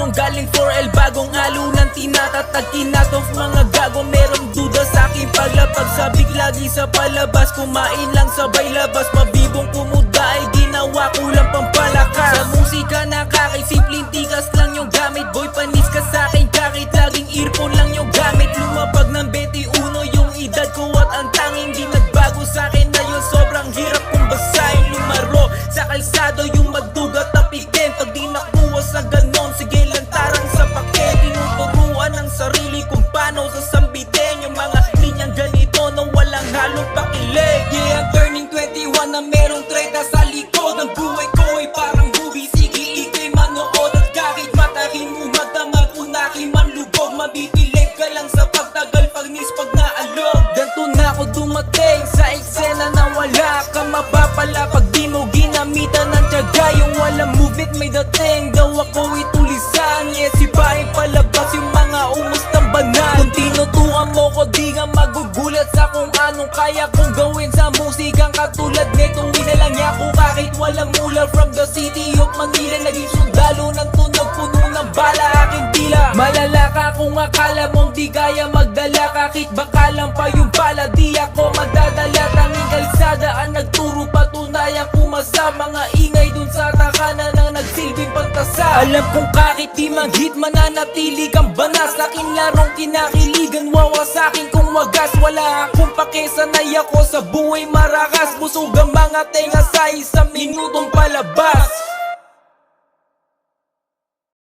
yung galing 4L, bagong alunan, tinatatag, kinatof mga gago. Merong duda sa aking paglapag, sabik lagi sa palabas, kumain lang sabay labas. Mabibong kumuda ay ginawa kulang pampalakas. Sa musika nakakay, simpleng tikas lang yung gamit. Boy, panis ka sa akin, kahit laging earphone lang yung gamit. Lumapag ng 21 yung edad ko at ang tanging di nagbago sa akin na yun. Sobrang hirap kong basahin, lumaro sa kalsado yung magdugat na pitin. Pag di nakuha sa ganon, sige lantarang sa paket. Tinuturuan ang sarili kung paano sasambitin yung mga linyang ganito na walang halong pakilig. Yeah, I'm turning 21 na merong 30 sa likod. Ang buhay ko ay parang movie, sige ikay manood. At kahit matahin mo magdamag, unahin man lubog, mabibilig ka lang sa pagtagal pag nispag na alog. Ganto na ako dumating sa eksena na wala ka mapapala pag di mo ginamitan ng tiyaga. Yung walang movement may dating, daw ako itulisan. Yes, ibahin palabas yung mga umus ng banal. Kung tinutukan mo ko di nga magugulat sa kung anong kaya kong gawin sa musikang katulad nito. Winalang niya ko kahit walang mula. From the city of Manila, naging sundalo ng tunog, puno ng bala aking dila. Malala ka kung akala mong di kaya magdala, kahit bakalang pa yung bala, di ako magdadala. Tanging kalsada ang nagturo, patunayan kumasa. Mga ingay dun sa takanan na nagsilbing pantasa. Alam kong kahit di mag-hit, mananatili kang banas. Aking larong kinakiligan, wawasakin kung wagas. Wala akong pake, sanay ako sa buhay marakas. Busog ang mga tenga sa isang minutong palabas.